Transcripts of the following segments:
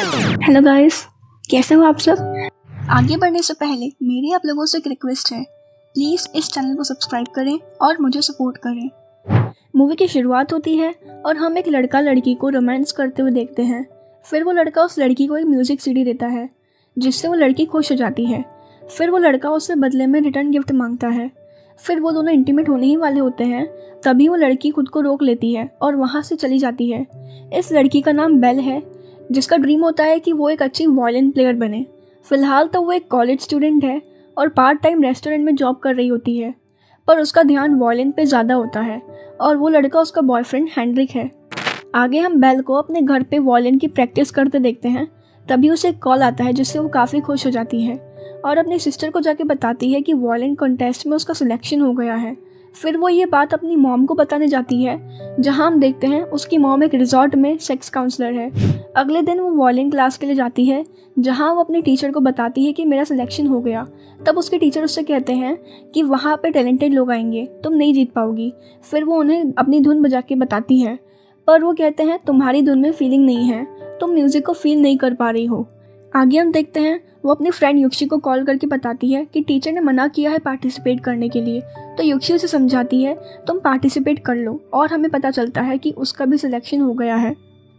Hello guys, कैसे हो आप सब। आगे बढ़ने से पहले मेरी आप लोगों से एक रिक्वेस्ट है, प्लीज़ इस चैनल को सब्सक्राइब करें और मुझे सपोर्ट करें। मूवी की शुरुआत होती है और हम एक लड़का लड़की को रोमांस करते हुए देखते हैं। फिर वो लड़का उस लड़की को एक म्यूज़िक सीडी देता है जिससे वो लड़की खुश हो जाती है। फिर वो लड़का उससे बदले में रिटर्न गिफ्ट मांगता है। फिर वो दोनों इंटीमेट होने ही वाले होते हैं, तभी वो लड़की खुद को रोक लेती है और वहाँ से चली जाती है। इस लड़की का नाम बेल है, जिसका ड्रीम होता है कि वो एक अच्छी वायलिन प्लेयर बने। फ़िलहाल तो वो एक कॉलेज स्टूडेंट है और पार्ट टाइम रेस्टोरेंट में जॉब कर रही होती है, पर उसका ध्यान वायलिन पे ज़्यादा होता है और वो लड़का उसका बॉयफ्रेंड हेनरिक है। आगे हम बेल को अपने घर पे वायलिन की प्रैक्टिस करते देखते हैं। तभी उसे एक कॉल आता है जिससे वो काफ़ी खुश हो जाती है और अपनी सिस्टर को जाके बताती है कि वायलिन कॉन्टेस्ट में उसका सिलेक्शन हो गया है। फिर वो ये बात अपनी मॉम को बताने जाती है, जहां हम देखते हैं उसकी मॉम एक रिजॉर्ट में सेक्स काउंसलर है। अगले दिन वो वायलिन क्लास के लिए जाती है, जहां वो अपनी टीचर को बताती है कि मेरा सिलेक्शन हो गया। तब उसके टीचर उससे कहते हैं कि वहाँ पे टैलेंटेड लोग आएंगे, तुम नहीं जीत पाओगी। फिर वो उन्हें अपनी धुन बजा के बताती है, पर वो कहते हैं तुम्हारी धुन में फीलिंग नहीं है, तुम म्यूज़िक को फील नहीं कर पा रही हो। आगे हम देखते हैं वो अपनी फ्रेंड युक्षी को कॉल करके बताती है कि टीचर ने मना किया है पार्टिसिपेट करने के लिए। तो युक्षी उसे समझाती है तुम पार्टिसिपेट कर लो, और हमें पता चलता है कि उसका भी सिलेक्शन हो गया है।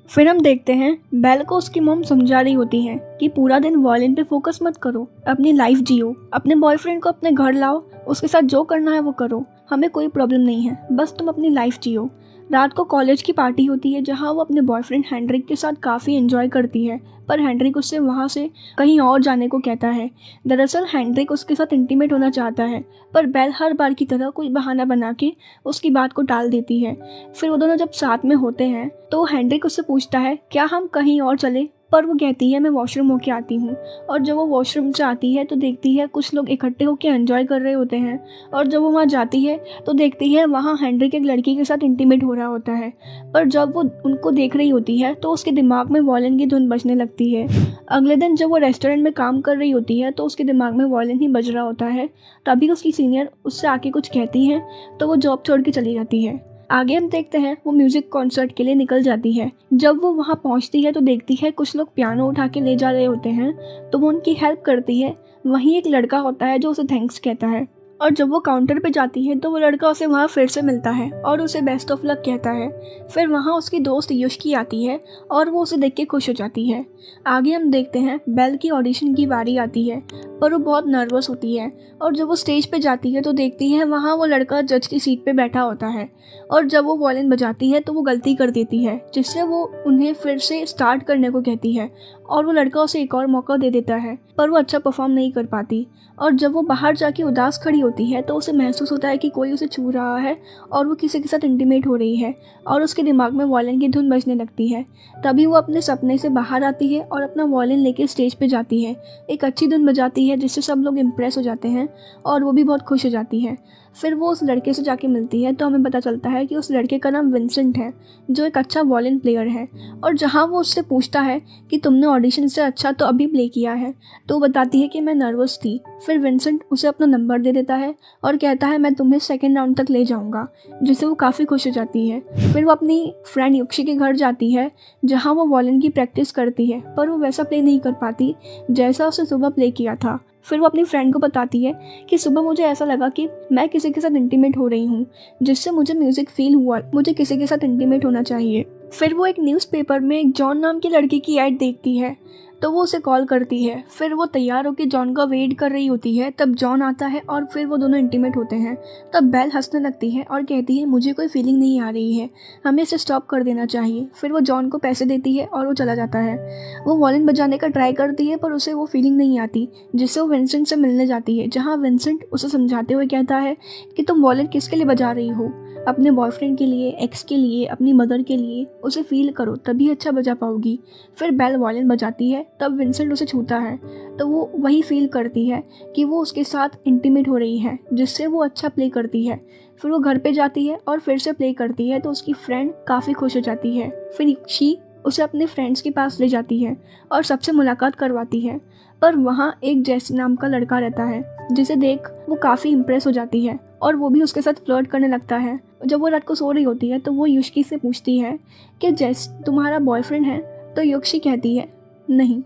फिर हम देखते हैं बेल को उसकी मॉम समझा रही होती है कि पूरा दिन वायलिन पे फोकस मत करो, अपनी लाइफ जियो, अपने बॉयफ्रेंड को अपने घर लाओ, उसके साथ जो करना है वो करो, हमें कोई प्रॉब्लम नहीं है, बस तुम अपनी लाइफ जियो। रात को कॉलेज की पार्टी होती है, जहां वो अपने बॉयफ्रेंड हेनरिक के साथ काफ़ी एंजॉय करती है, पर हेनरिक उससे वहां से कहीं और जाने को कहता है। दरअसल हेनरिक उसके साथ इंटीमेट होना चाहता है, पर बेल हर बार की तरह कोई बहाना बना के उसकी बात को टाल देती है। फिर वो दोनों जब साथ में होते हैं तो हेनरिक उससे पूछता है क्या हम कहीं और चले, पर वो कहती है मैं वॉशरूम होके आती हूँ। और जब वो वॉशरूम से आती है तो देखती है कुछ लोग इकट्ठे होकर एंजॉय कर रहे होते हैं, और जब वो वहाँ जाती है तो देखती है वहाँ हेनरिक एक लड़की के साथ इंटीमेट हो रहा होता है। पर जब वो उनको देख रही होती है तो उसके दिमाग में वायलिन की धुन बजने लगती है। अगले दिन जब वो रेस्टोरेंट में काम कर रही होती है तो उसके दिमाग में वायलिन ही बज रहा होता है। तभी उसकी सीनियर उससे आके कुछ कहती है तो वो जॉब छोड़ के चली जाती है। आगे हम देखते हैं वो म्यूजिक कॉन्सर्ट के लिए निकल जाती है। जब वो वहाँ पहुँचती है तो देखती है कुछ लोग पियानो उठा के ले जा रहे होते हैं, तो वो उनकी हेल्प करती है। वहीं एक लड़का होता है जो उसे थैंक्स कहता है, और जब वो काउंटर पे जाती है तो वो लड़का उसे वहाँ फिर से मिलता है और उसे बेस्ट ऑफ लक कहता है। फिर वहाँ उसकी दोस्त युष्की आती है और वो उसे देख के खुश हो जाती है। आगे हम देखते हैं बेल की ऑडिशन की बारी आती है, पर वो बहुत नर्वस होती है, और जब वो स्टेज पे जाती है तो देखती है वहाँ वो लड़का जज की सीट पे बैठा होता है, और जब वो वायलिन बजाती है तो वो गलती कर देती है, जिससे वो उन्हें फिर से स्टार्ट करने को कहती है, और वो लड़का उसे एक और मौका दे देता है, पर वो अच्छा परफॉर्म नहीं कर पाती। और जब वो बाहर जाके उदास खड़ी होती है तो उसे महसूस होता है कि कोई उसे छू रहा है और वो किसी के साथ इंटीमेट हो रही है, और उसके दिमाग में वायलिन की धुन बजने लगती है। तभी वो अपने सपने से बाहर आती है और अपना वायलिन लेके स्टेज पे जाती है, एक अच्छी धुन बजाती है जिससे सब लोग इम्प्रेस हो जाते हैं और वो भी बहुत खुश हो जाती है। फिर वो उस लड़के से जाके मिलती है तो हमें पता चलता है कि उस लड़के का नाम विंसेंट है, जो एक अच्छा वायलिन प्लेयर है। और जहाँ वो उससे पूछता है कि तुमने ऑडिशन से अच्छा तो अभी प्ले किया है, तो वो बताती है कि मैं नर्वस थी। फिर विंसेंट उसे अपना नंबर दे देता है और कहता है मैं तुम्हें सेकंड राउंड तक ले जाऊंगा, जिससे वो काफ़ी खुश हो जाती है। फिर वो अपनी फ्रेंड युक्षी के घर जाती है, जहाँ वो वायलिन की प्रैक्टिस करती है, पर वो वैसा प्ले नहीं कर पाती जैसा उसे सुबह प्ले किया था। फिर वो अपनी फ्रेंड को बताती है कि सुबह मुझे ऐसा लगा कि मैं किसी के साथ इंटीमेट हो रही हूँ, जिससे मुझे म्यूज़िक फील हुआ, मुझे किसी के साथ इंटीमेट होना चाहिए। फिर वो एक न्यूज़पेपर में एक जॉन नाम की लड़की की ऐड देखती है, तो वो उसे कॉल करती है। फिर वो तैयार होकर जॉन का वेट कर रही होती है, तब जॉन आता है और फिर वो दोनों इंटीमेट होते हैं। तब बेल हंसने लगती है और कहती है मुझे कोई फीलिंग नहीं आ रही है, हमें इसे स्टॉप कर देना चाहिए। फिर वो जॉन को पैसे देती है और वो चला जाता है। वो वायलिन बजाने का ट्राई करती है पर उसे वो फीलिंग नहीं आती, जिससे वो विंसेंट से मिलने जाती है, जहाँ विंसेंट उसे समझाते हुए कहता है कि तुम वायलिन किसके लिए बजा रही हो, अपने बॉयफ्रेंड के लिए, एक्स के लिए, अपनी मदर के लिए, उसे फील करो तभी अच्छा बजा पाओगी। फिर बेल वायलिन बजाती है, तब विंसेंट उसे छूता है तो वो वही फील करती है कि वो उसके साथ इंटीमेट हो रही है, जिससे वो अच्छा प्ले करती है। फिर वो घर पे जाती है और फिर से प्ले करती है तो उसकी फ्रेंड काफ़ी खुश हो जाती है। फिर युक्षी उसे अपने फ्रेंड्स के पास ले जाती है और सबसे मुलाकात करवाती है, पर वहाँ एक जैसी नाम का लड़का रहता है, जिसे देख वो काफ़ी इम्प्रेस हो जाती है और वो भी उसके साथ फ्लर्ट करने लगता है। जब वो रात को सो रही होती है तो वो युष्की से पूछती है कि जैस तुम्हारा बॉयफ्रेंड है, तो युक्षी कहती है नहीं।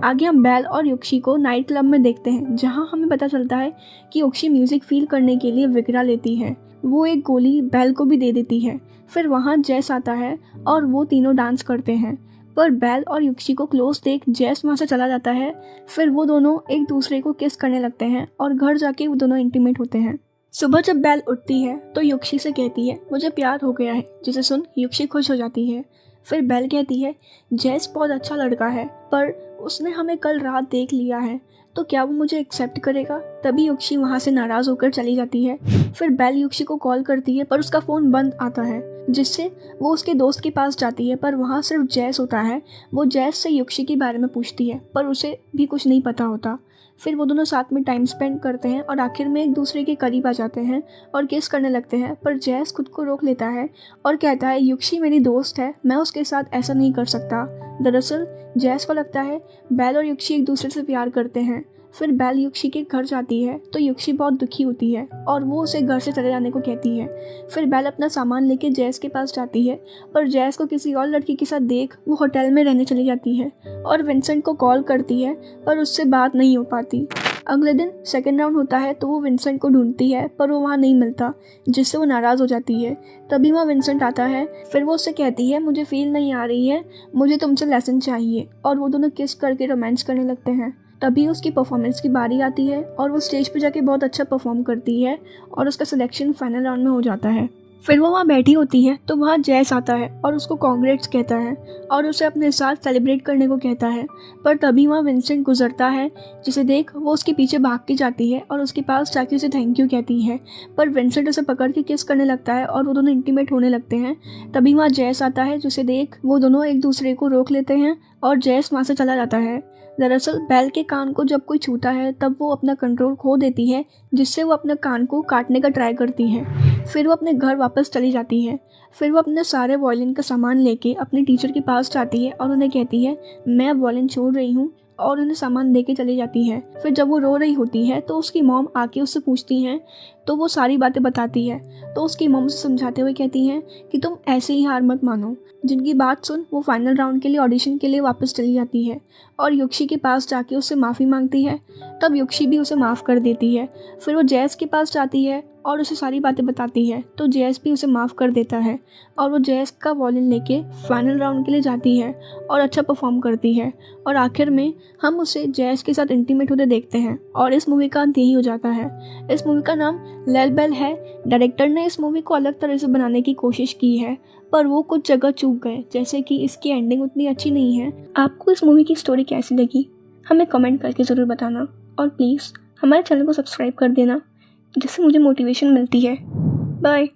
आगे हम बेल और युक्षी को नाइट क्लब में देखते हैं, जहां हमें पता चलता है कि युक्षी म्यूजिक फील करने के लिए विग्रा लेती है। वो एक गोली बेल को भी दे देती है। फिर वहाँ जेस आता है और वो तीनों डांस करते हैं, पर बेल और युक्षी को क्लोज देख जेस वहाँ से चला जाता है। फिर वो दोनों एक दूसरे को किस करने लगते हैं और घर जाके वो दोनों इंटीमेट होते हैं। सुबह जब बेल उठती है तो युक्षी से कहती है मुझे प्यार हो गया है, जिसे सुन युक्षी खुश हो जाती है। फिर बेल कहती है जेस बहुत अच्छा लड़का है, पर उसने हमें कल रात देख लिया है, तो क्या वो मुझे एक्सेप्ट करेगा। तभी युक्षी वहाँ से नाराज़ होकर चली जाती है। फिर बेल युक्षी को कॉल करती है, पर उसका फ़ोन बंद आता है, जिससे वो उसके दोस्त के पास जाती है, पर वहाँ सिर्फ जेस होता है। वो जेस से युक्षी के बारे में पूछती है, पर उसे भी कुछ नहीं पता होता। फिर वो दोनों साथ में टाइम स्पेंड करते हैं और आखिर में एक दूसरे के करीब आ जाते हैं और किस करने लगते हैं, पर जेस खुद को रोक लेता है और कहता है युक्षी मेरी दोस्त है, मैं उसके साथ ऐसा नहीं कर सकता। दरअसल जेस को लगता है बेल और युक्षी एक दूसरे से प्यार करते हैं। फिर बेल युक्षी के घर जाती है तो युक्षी बहुत दुखी होती है और वो उसे घर से चले जाने को कहती है। फिर बेल अपना सामान लेके जेस के पास जाती है, पर जेस को किसी और लड़की के साथ देख वो होटल में रहने चली जाती है और विंसेंट को कॉल करती है, पर उससे बात नहीं हो पाती। अगले दिन सेकंड राउंड होता है तो वो विंसेंट को ढूंढती है, पर वो वहाँ नहीं मिलता, जिससे वो नाराज़ हो जाती है। तभी वहाँ विंसेंट आता है। फिर वो उससे कहती है मुझे फील नहीं आ रही है, मुझे तुमसे लेसन चाहिए, और वो दोनों किस करके रोमांस करने लगते हैं। तभी उसकी परफॉर्मेंस की बारी आती है और वो स्टेज पे जाके बहुत अच्छा परफॉर्म करती है और उसका सिलेक्शन फाइनल राउंड में हो जाता है। फिर वो वहाँ बैठी होती है तो वहाँ जेस आता है और उसको कांग्रेट्स कहता है और उसे अपने साथ सेलिब्रेट करने को कहता है। पर तभी वहाँ विंसेंट गुजरता है, जिसे देख वो उसके पीछे भाग के जाती है और उसके पास जाके उसे थैंक यू कहती है। पर विंसेंट उसे पकड़ के किस करने लगता है और वो दोनों इंटीमेट होने लगते हैं। तभी वहाँ जेस आता है, जिसे देख वो दोनों एक दूसरे को रोक लेते हैं और जेस वहाँ से चला जाता है। दरअसल बेल के कान को जब कोई छूता है तब वो अपना कंट्रोल खो देती है, जिससे वो अपने कान को काटने का ट्राई करती है। फिर वो अपने घर वापस चली जाती है। फिर वो अपने सारे वायलिन का सामान लेके अपने टीचर के पास जाती है और उन्हें कहती है मैं वायलिन छोड़ रही हूँ, और उन्हें सामान दे के चली जाती है। फिर जब वो रो रही होती है तो उसकी मॉम आके उससे पूछती हैं, तो वो सारी बातें बताती है। तो उसकी मॉम से समझाते हुए कहती हैं कि तुम ऐसे ही हार मत मानो। जिनकी बात सुन वो फाइनल राउंड के लिए ऑडिशन के लिए वापस चली जाती है और युक्षी के पास जाके उससे माफ़ी मांगती है। तब युक्षी भी उसे माफ़ कर देती है। फिर वो जेस के पास जाती है और उसे सारी बातें बताती है, तो जेस भी उसे माफ़ कर देता है और वो जेस का वॉल्यूम लेके फाइनल राउंड के लिए जाती है और अच्छा परफॉर्म करती है। और आखिर में हम उसे जेस के साथ इंटीमेट होते देखते हैं और इस मूवी का अंत यही हो जाता है। इस मूवी का नाम लेल बेल है। डायरेक्टर ने इस मूवी को अलग तरह से बनाने की कोशिश की है, पर वो कुछ जगह चूक गए, जैसे कि इसकी एंडिंग उतनी अच्छी नहीं है। आपको इस मूवी की स्टोरी कैसी लगी हमें कमेंट करके ज़रूर बताना, और प्लीज़ हमारे चैनल को सब्सक्राइब कर देना, जिससे मुझे मोटिवेशन मिलती है। बाय।